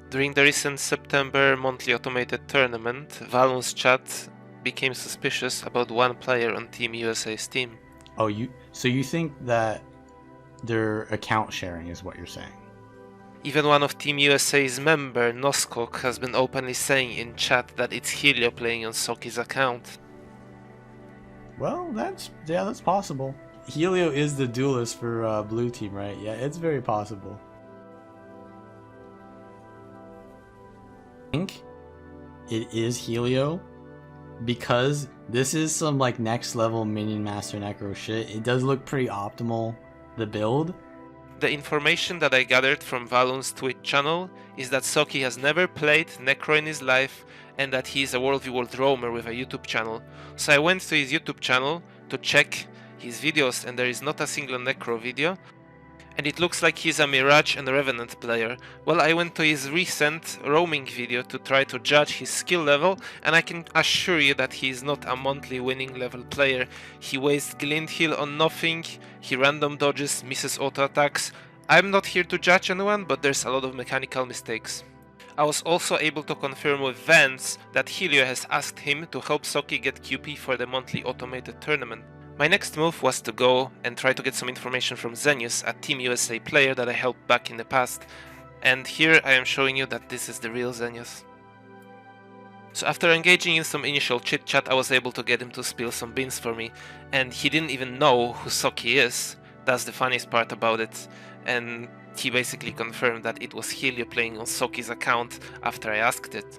During the recent September monthly automated tournament, Valon's chat became suspicious about one player on Team USA's team. Oh, so you think that they're account sharing is what you're saying? Even one of Team USA's member, Noskok, has been openly saying in chat that it's Helio playing on Soki's account. Well, that's possible. Helio is the duelist for blue team, right? Yeah, it's very possible. I think it is Helio because this is some like next level minion master necro shit. It does look pretty optimal, the build. The information that I gathered from Valon's Twitch channel is that Soki has never played Necro in his life and that he is a World v World roamer with a YouTube channel. So I went to his YouTube channel to check his videos and there is not a single Necro video. And it looks like he's a Mirage and Revenant player. Well, I went to his recent roaming video to try to judge his skill level, and I can assure you that he is not a monthly winning level player. He wastes Glint Heal on nothing, he random dodges, misses auto attacks. I'm not here to judge anyone, but there's a lot of mechanical mistakes. I was also able to confirm with Vance that Helio has asked him to help Soki get QP for the monthly automated tournament. My next move was to go and try to get some information from Zenius, a Team USA player that I helped back in the past. And here I am showing you that this is the real Zenius. So after engaging in some initial chit chat, I was able to get him to spill some beans for me. And he didn't even know who Soki is. That's the funniest part about it. And he basically confirmed that it was Helio playing on Soki's account after I asked it.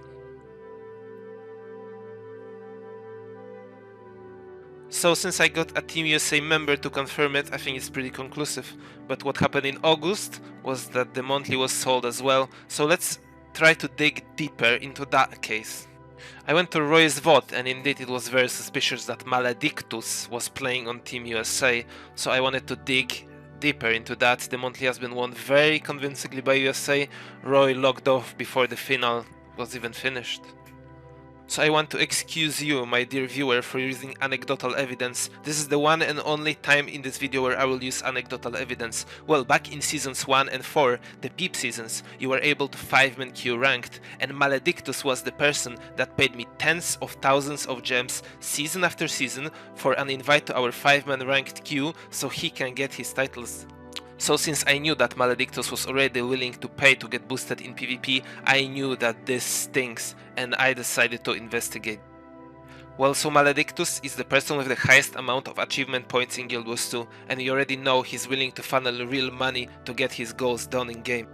So since I got a Team USA member to confirm it, I think it's pretty conclusive. But what happened in August was that the monthly was sold as well, so let's try to dig deeper into that case. I went to Roy's VOD and indeed it was very suspicious that Malediktus was playing on Team USA, so I wanted to dig deeper into that. The monthly has been won very convincingly by USA. Roy logged off before the final was even finished. So I want to excuse you, my dear viewer, for using anecdotal evidence. This is the one and only time in this video where I will use anecdotal evidence. Well, back in seasons 1 and 4, the PEEP seasons, you were able to 5-man queue ranked, and Malediktus was the person that paid me tens of thousands of gems season after season for an invite to our 5-man ranked queue so he can get his titles. So since I knew that Malediktus was already willing to pay to get boosted in PvP, I knew that this stinks and I decided to investigate. Well, so Malediktus is the person with the highest amount of achievement points in Guild Wars 2, and you already know he's willing to funnel real money to get his goals done in game.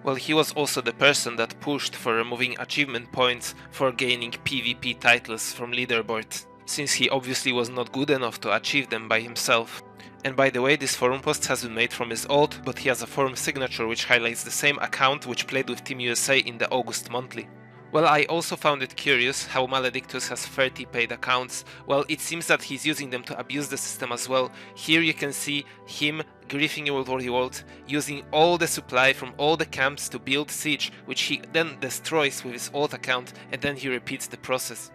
Well, he was also the person that pushed for removing achievement points for gaining PvP titles from leaderboard, since he obviously was not good enough to achieve them by himself. And by the way, this forum post has been made from his old, but he has a forum signature which highlights the same account which played with Team USA in the August monthly. Well, I also found it curious how Malediktus has 30 paid accounts. Well, it seems that he's using them to abuse the system as well. Here you can see him griefing in World War World, using all the supply from all the camps to build Siege, which he then destroys with his old account, and then he repeats the process.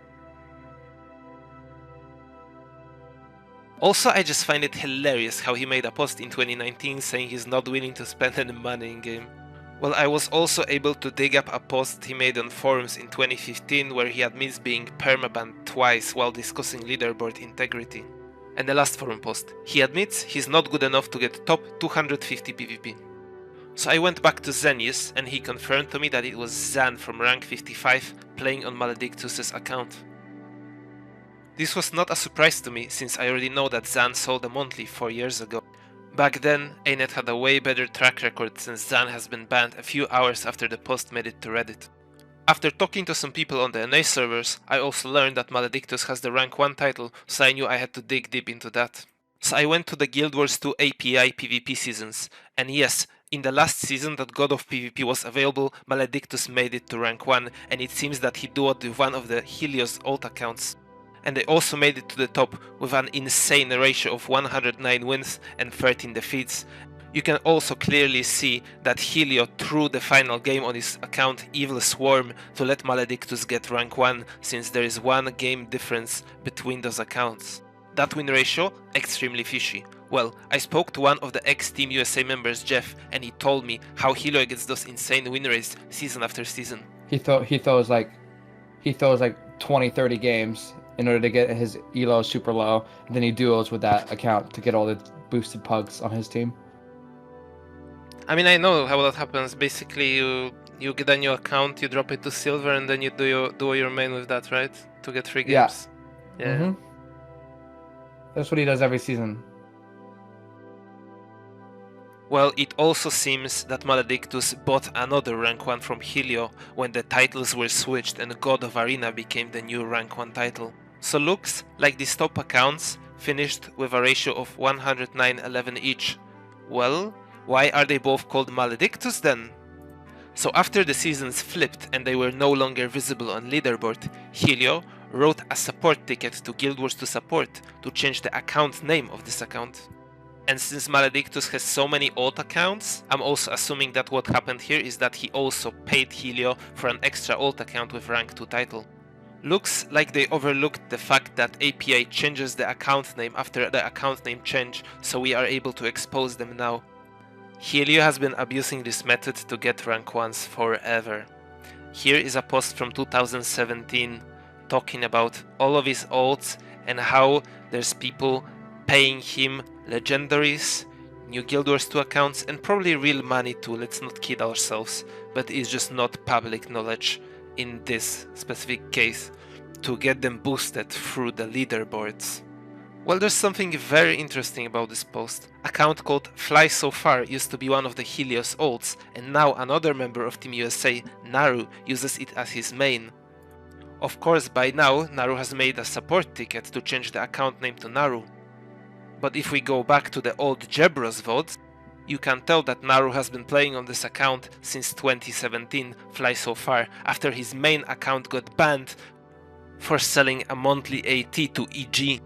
Also, I just find it hilarious how he made a post in 2019 saying he's not willing to spend any money in game. Well, I was also able to dig up a post he made on forums in 2015 where he admits being permabanned twice while discussing leaderboard integrity. And the last forum post, he admits he's not good enough to get top 250 PvP. So I went back to Zenius and he confirmed to me that it was Zan from rank 55 playing on Malediktus' account. This was not a surprise to me since I already know that Zan sold a monthly 4 years ago. Back then, ANET had a way better track record since Zan has been banned a few hours after the post made it to Reddit. After talking to some people on the NA servers, I also learned that Malediktus has the rank 1 title, so I knew I had to dig deep into that. So I went to the Guild Wars 2 API PvP seasons, and yes, in the last season that God of PvP was available, Malediktus made it to rank 1, and it seems that he duoed with one of the Helio's alt accounts. And they also made it to the top with an insane ratio of 109 wins and 13 defeats. You can also clearly see that Helio threw the final game on his account Evil Swarm to let Malediktus get rank 1 since there is one game difference between those accounts. That win ratio, extremely fishy. Well, I spoke to one of the ex-Team USA members, Jeff, and he told me how Helio gets those insane win rates season after season. He throws like 20, 30 games in order to get his elo super low, and then he duos with that account to get all the boosted pugs on his team. I mean, I know how that happens. Basically, you get a new account, you drop it to silver, and then you do your main with that, right? To get 3 games. Yeah. Mm-hmm. That's what he does every season. Well, it also seems that Malediktus bought another rank 1 from Helio when the titles were switched and God of Arena became the new rank 1 title. So looks like these top accounts finished with a ratio of 109-11 each. Well, why are they both called Malediktus then? So after the seasons flipped and they were no longer visible on leaderboard, Helio wrote a support ticket to Guild Wars 2 support to change the account name of this account. And since Malediktus has so many alt accounts, I'm also assuming that what happened here is that he also paid Helio for an extra alt account with rank 2 title. Looks like they overlooked the fact that API changes the account name after the account name change, so we are able to expose them now. Helio has been abusing this method to get rank 1s forever. Here is a post from 2017 talking about all of his alts and how there's people paying him legendaries, new Guild Wars 2 accounts, and probably real money too, let's not kid ourselves, but it's just not public knowledge in this specific case, to get them boosted through the leaderboards. Well, there's something very interesting about this post. Account called Fly So Far used to be one of the Helios ults, and now another member of Team USA, Naru, uses it as his main. Of course, by now, Naru has made a support ticket to change the account name to Naru. But if we go back to the old Jebros VODs, you can tell that Naru has been playing on this account since 2017, Fly So Far, after his main account got banned for selling a monthly AT to EG.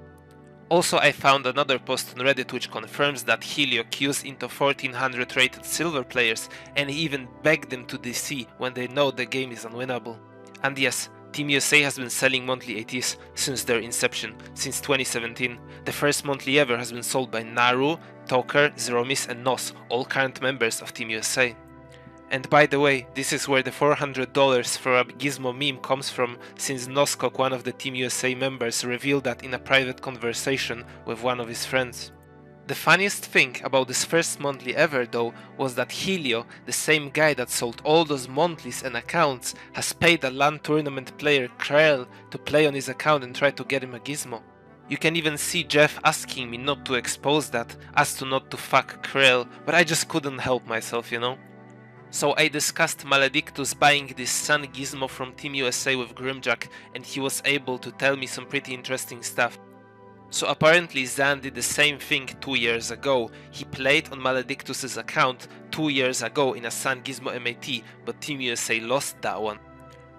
Also, I found another post on Reddit which confirms that Helio queues into 1400 rated silver players and he even begged them to DC when they know the game is unwinnable. And yes, Team USA has been selling monthly ATs since their inception, since 2017. The first monthly ever has been sold by Naru, Toker, Zeromis and Nos, all current members of Team USA. And by the way, this is where the $400 for a Gizmo meme comes from, since Noskok, one of the Team USA members, revealed that in a private conversation with one of his friends. The funniest thing about this first monthly ever though was that Helio, the same guy that sold all those monthlies and accounts, has paid a LAN tournament player Krell to play on his account and try to get him a Gizmo. You can even see Jeff asking me not to expose that, as to not to fuck Krell, but I just couldn't help myself, you know? So I discussed Malediktus buying this Sun Gizmo from Team USA with Grimjack, and he was able to tell me some pretty interesting stuff. So apparently Zan did the same thing 2 years ago. He played on Malediktus' account 2 years ago in a Sun Gizmo MAT, but Team USA lost that one.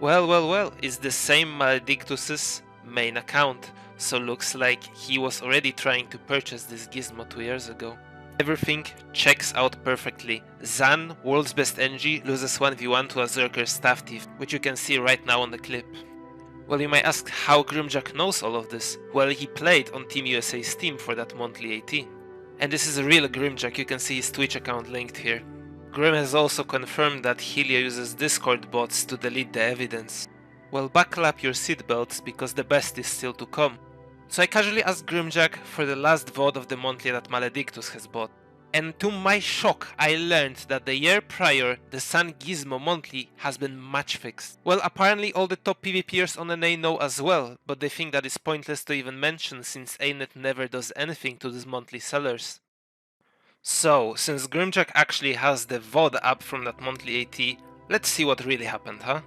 Well, it's the same Malediktus' main account, so looks like he was already trying to purchase this Gizmo 2 years ago. Everything checks out perfectly. Zan, world's best NG, loses 1v1 to a Zerker staff thief, which you can see right now on the clip. Well, you might ask how Grimjack knows all of this. Well, he played on Team USA's team for that monthly AT. And this is a real Grimjack, you can see his Twitch account linked here. Grim has also confirmed that Helio uses Discord bots to delete the evidence. Well, buckle up your seatbelts because the best is still to come. So I casually asked Grimjack for the last VOD of the monthly that Malediktus has bought. And to my shock, I learned that the year prior, the Sun Gizmo monthly has been match fixed. Well, apparently all the top PvPers on NA know as well, but they think that it's pointless to even mention since ANET never does anything to these monthly sellers. So, since Grimjack actually has the VOD up from that monthly AT, let's see what really happened, huh?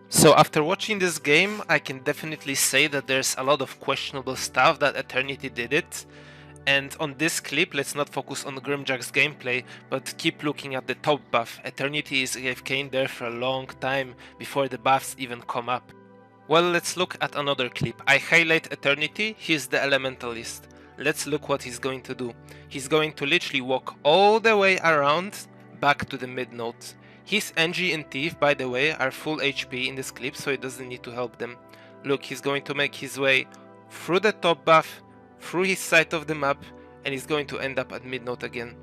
So after watching this game, I can definitely say that there's a lot of questionable stuff that Eternity did it. And on this clip, let's not focus on Grimjack's gameplay, but keep looking at the top buff. Eternity is AFKing there for a long time before the buffs even come up. Well, let's look at another clip. I highlight Eternity, he's the Elementalist. Let's look what he's going to do. He's going to literally walk all the way around back to the mid node. His NG and Thief, by the way, are full HP in this clip, so it doesn't need to help them. Look, he's going to make his way through the top buff, through his side of the map, and he's going to end up at mid-note again.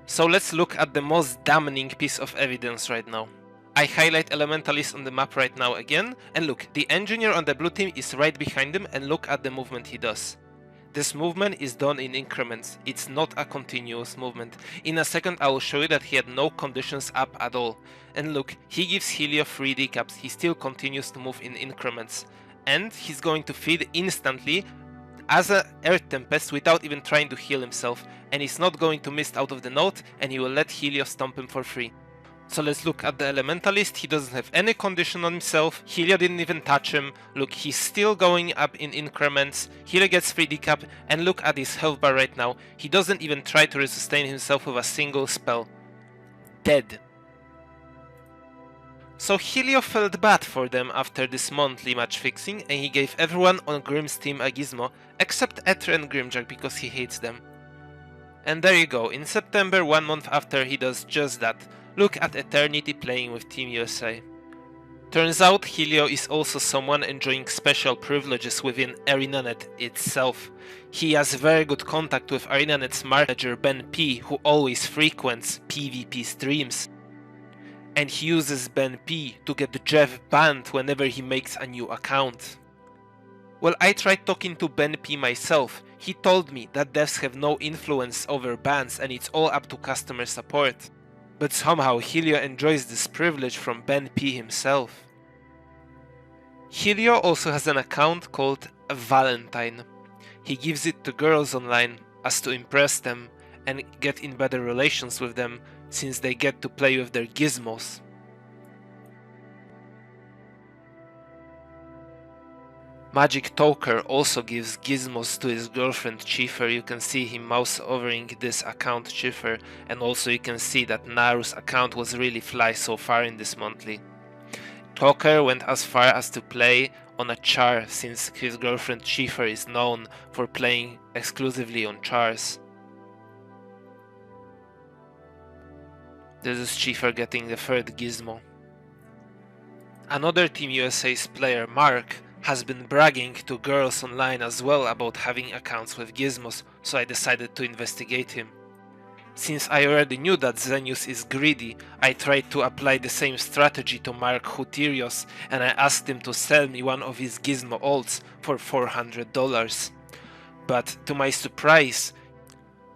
So let's look at the most damning piece of evidence right now. I highlight Elementalist on the map right now again, and look, the engineer on the blue team is right behind him, and look at the movement he does. This movement is done in increments, it's not a continuous movement. In a second I will show you that he had no conditions up at all. And look, he gives Helio 3 decaps, he still continues to move in increments. And he's going to feed instantly as a Earth Tempest without even trying to heal himself. And he's not going to miss out of the node, and he will let Helio stomp him for free. So let's look at the Elementalist. He doesn't have any condition on himself. Helio didn't even touch him. Look, he's still going up in increments. Helio gets 3 decap, and look at his health bar right now. He doesn't even try to sustain himself with a single spell. Dead. So Helio felt bad for them after this monthly match fixing, and he gave everyone on Grim's team a gizmo, except Ether and Grimjack because he hates them. And there you go, in September, 1 month after, he does just that. Look at Eternity playing with Team USA. Turns out Helio is also someone enjoying special privileges within ArenaNet itself. He has very good contact with ArenaNet's manager Ben P, who always frequents PvP streams. And he uses Ben P to get Jeff banned whenever he makes a new account. Well, I tried talking to Ben P myself. He told me that devs have no influence over bans and it's all up to customer support. But somehow Helio enjoys this privilege from Ben P himself. Helio also has an account called Valentine. He gives it to girls online as to impress them and get in better relations with them, since they get to play with their gizmos. Magic Toker also gives gizmos to his girlfriend Chiefer. You can see him mouse overing this account Chiefer, and also you can see that Naru's account was really fly so far in this monthly. Toker went as far as to play on a char, since his girlfriend Chiefer is known for playing exclusively on chars. This is Chiefer getting the third gizmo. Another Team USA's player, Mark, has been bragging to girls online as well about having accounts with gizmos, so I decided to investigate him. Since I already knew that Zenius is greedy, I tried to apply the same strategy to Mark Huterios, and I asked him to sell me one of his gizmo alts for $400. But to my surprise,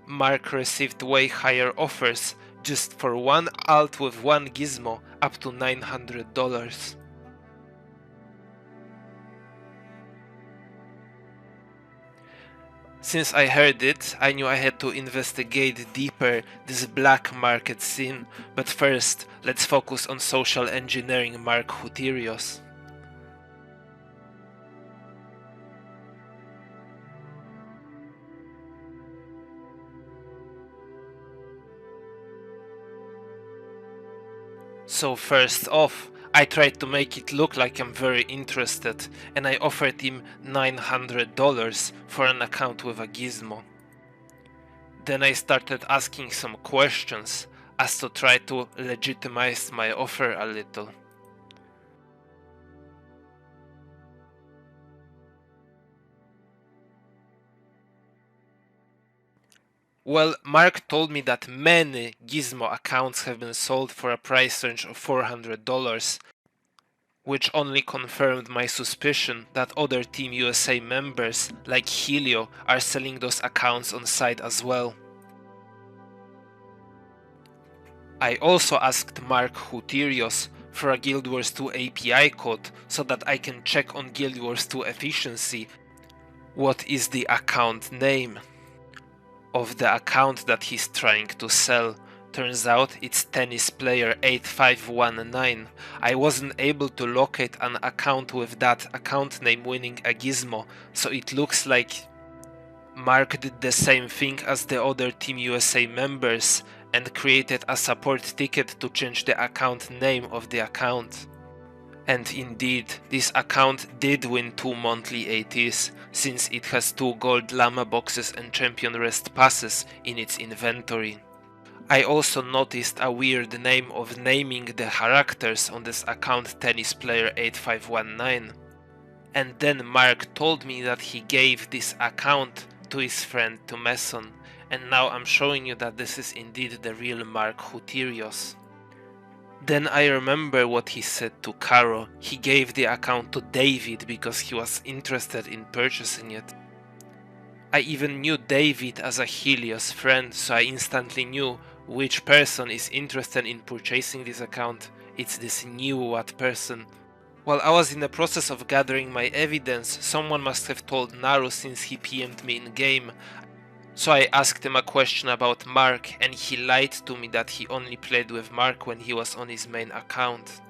Mark received way higher offers, just for one alt with one gizmo, up to $900. Since I heard it, I knew I had to investigate deeper this black market scene, but first, let's focus on social engineering Mark Huterios. So first off, I tried to make it look like I'm very interested, and I offered him $900 for an account with a gizmo. Then I started asking some questions as to try to legitimize my offer a little. Well, Mark told me that many gizmo accounts have been sold for a price range of $400, which only confirmed my suspicion that other Team USA members, like Helio, are selling those accounts on site as well. I also asked Mark Huterios for a Guild Wars 2 API code so that I can check on Guild Wars 2 efficiency what is the account name of the account that he's trying to sell. Turns out it's tennis player 8519. I wasn't able to locate an account with that account name winning a gizmo, so it looks like Mark did the same thing as the other Team USA members and created a support ticket to change the account name of the account. And indeed, this account did win 2 monthly ATs, since it has 2 gold llama boxes and champion rest passes in its inventory. I also noticed a weird name of naming the characters on this account tennis player 8519. And then Mark told me that he gave this account to his friend to Mason, and now I'm showing you that this is indeed the real Mark Huterios. Then I remember what he said to Caro. He gave the account to David because he was interested in purchasing it. I even knew David as a Helios friend, so I instantly knew which person is interested in purchasing this account. It's this new what person. While I was in the process of gathering my evidence, someone must have told Naru since he PM'd me in game. So I asked him a question about Mark, and he lied to me that he only played with Mark when he was on his main account.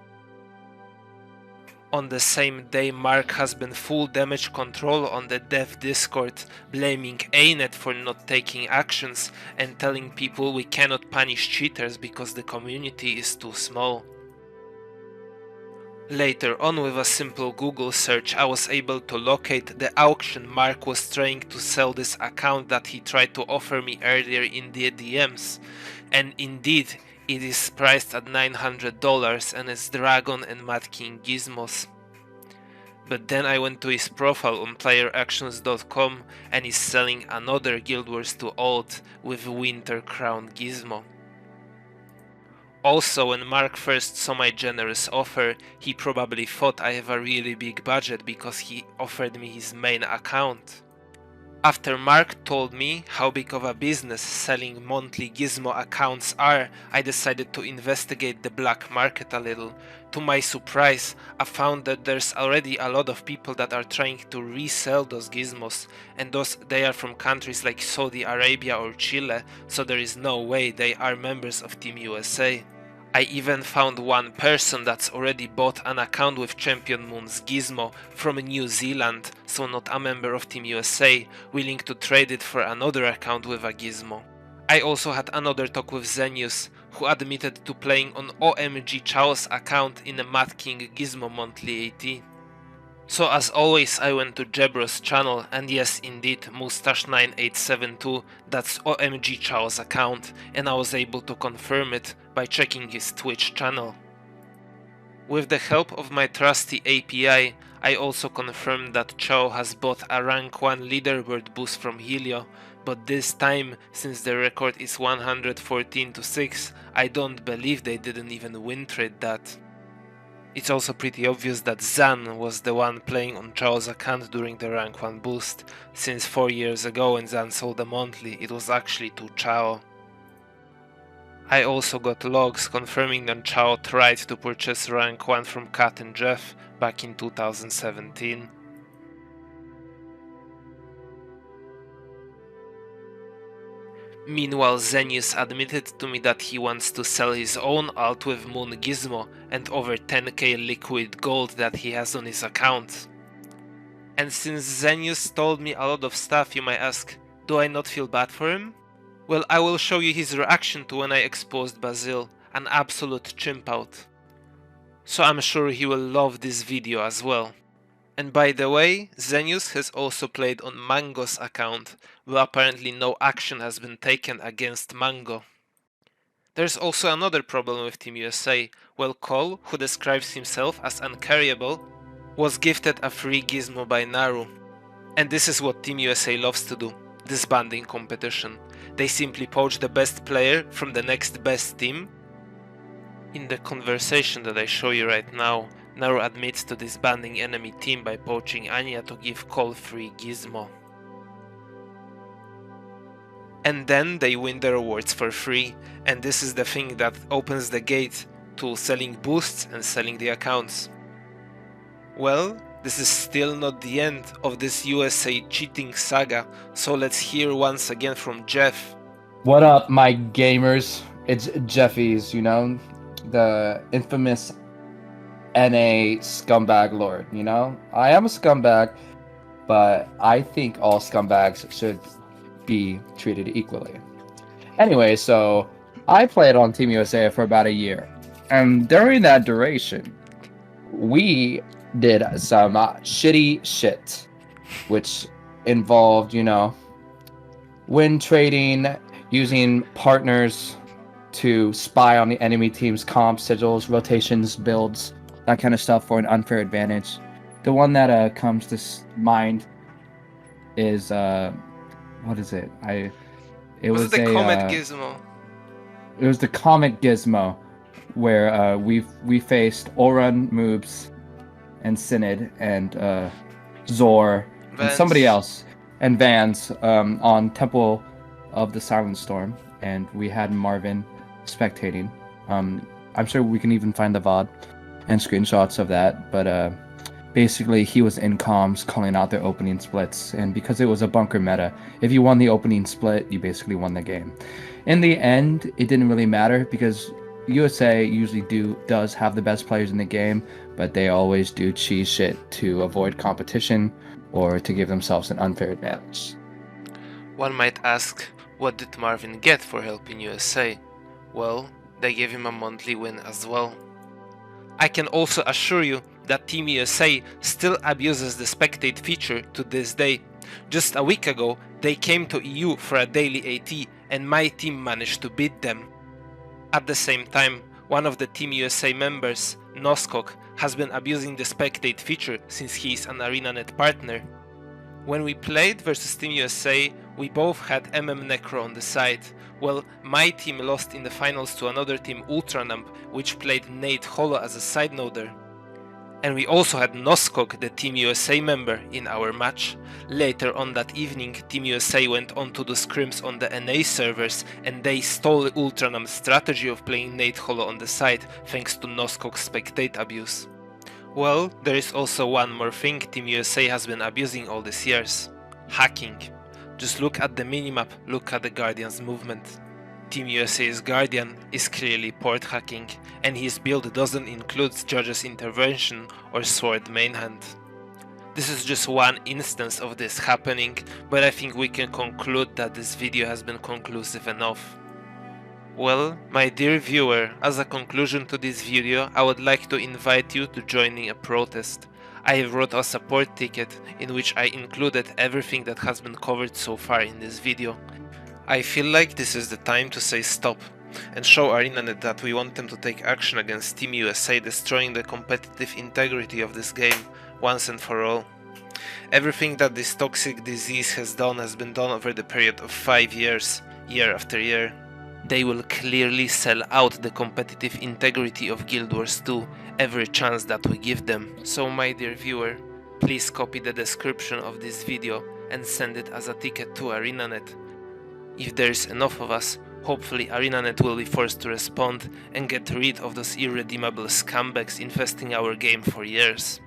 On the same day, Mark has been full damage control on the dev Discord, blaming ANET for not taking actions and telling people we cannot punish cheaters because the community is too small. Later on, with a simple Google search, I was able to locate the auction Mark was trying to sell this account that he tried to offer me earlier in the DMs, and indeed, it is priced at $900 and it's Dragon and Mad King gizmos. But then I went to his profile on playeractions.com and he's selling another Guild Wars 2 alt with Winter Crown gizmo. Also, when Mark first saw my generous offer, he probably thought I have a really big budget because he offered me his main account. After Mark told me how big of a business selling monthly gizmo accounts are, I decided to investigate the black market a little. To my surprise, I found that there's already a lot of people that are trying to resell those gizmos, and they are from countries like Saudi Arabia or Chile, so there is no way they are members of Team USA. I even found one person that's already bought an account with Champion Moon's gizmo from New Zealand, so not a member of Team USA, willing to trade it for another account with a gizmo. I also had another talk with Zenius, who admitted to playing on OMG Chao's account in a Mad King gizmo monthly AT. So as always, I went to Jebro's channel, and yes indeed, Mustache9872, that's OMG Chao's account, and I was able to confirm it by checking his Twitch channel. With the help of my trusty API, I also confirmed that Chao has bought a rank 1 leaderboard boost from Helio, but this time, since the record is 114-6, I don't believe they didn't even win trade that. It's also pretty obvious that Zan was the one playing on Chao's account during the rank 1 boost, since 4 years ago when Zan sold a monthly, it was actually to Chao. I also got logs confirming that Chao tried to purchase rank 1 from Kat and Jeff back in 2017. Meanwhile, Zenius admitted to me that he wants to sell his own alt with Moon Gizmo and over 10k liquid gold that he has on his account. And since Zenius told me a lot of stuff, you might ask, do I not feel bad for him? Well, I will show you his reaction to when I exposed Basil, an absolute chimp out. So I'm sure he will love this video as well. And by the way, Zenius has also played on Mango's account, where apparently no action has been taken against Mango. There's also another problem with Team USA. Well, Cole, who describes himself as uncarryable, was gifted a free gizmo by Naru. And this is what Team USA loves to do, disbanding competition. They simply poach the best player from the next best team. In the conversation that I show you right now, Naru admits to disbanding enemy team by poaching Anya to give Cole free gizmo. And then they win the rewards for free, and this is the thing that opens the gate to selling boosts and selling the accounts. Well, this is still not the end of this USA cheating saga, so let's hear once again from Jeff. What up, my gamers? It's Jeffies, you know, the infamous NA scumbag lord, you know? I am a scumbag, but I think all scumbags should be treated equally. Anyway, so I played on Team USA for about a year, and during that duration, we did some shitty shit, which involved, you know, win trading, using partners to spy on the enemy team's comp sigils, rotations, builds, that kind of stuff for an unfair advantage. the one that comes to mind is what is it? It Was was it the Comet a Gizmo? it was the Comet Gizmo, where we faced Orun, Moobs, and Synod, and Zor, and somebody Vance. else, and Vans on Temple of the Silent Storm, and we had Marvin spectating. I'm sure we can even find the VOD and screenshots of that, but basically he was in comms calling out their opening splits, and because it was a bunker meta, if you won the opening split, you basically won the game. In the end, it didn't really matter because USA usually does have the best players in the game, but they always do cheese shit to avoid competition or to give themselves an unfair advantage. One might ask, what did Marvin get for helping USA? Well, they gave him a monthly win as well. I can also assure you that Team USA still abuses the spectate feature to this day. Just a week ago, they came to EU for a daily AT and my team managed to beat them. At the same time, one of the Team USA members, Noskok, has been abusing the spectate feature since he is an ArenaNet partner. When we played versus Team USA, we both had Necro on the side. Well, my team lost in the finals to another team, Ultranump, which played Nate Holo as a side noder. And we also had Noskok, the Team USA member, in our match. Later on that evening, Team USA went on to do scrims on the NA servers and they stole Ultranump's strategy of playing Nate Holo on the side thanks to Noskok's spectate abuse. Well, there is also one more thing Team USA has been abusing all these years. Hacking. Just look at the minimap, look at the Guardian's movement. Team USA's Guardian is clearly port hacking, and his build doesn't include Judge's Intervention or Sword main hand. This is just one instance of this happening, but I think we can conclude that this video has been conclusive enough. Well, my dear viewer, as a conclusion to this video, I would like to invite you to joining a protest. I have wrote a support ticket in which I included everything that has been covered so far in this video. I feel like this is the time to say stop and show ArenaNet that we want them to take action against Team USA destroying the competitive integrity of this game once and for all. Everything that this toxic disease has been done over the period of 5 years, year after year. They will clearly sell out the competitive integrity of Guild Wars 2 every chance that we give them. So my dear viewer, please copy the description of this video and send it as a ticket to ArenaNet. If there is enough of us, hopefully ArenaNet will be forced to respond and get rid of those irredeemable scumbags infesting our game for years.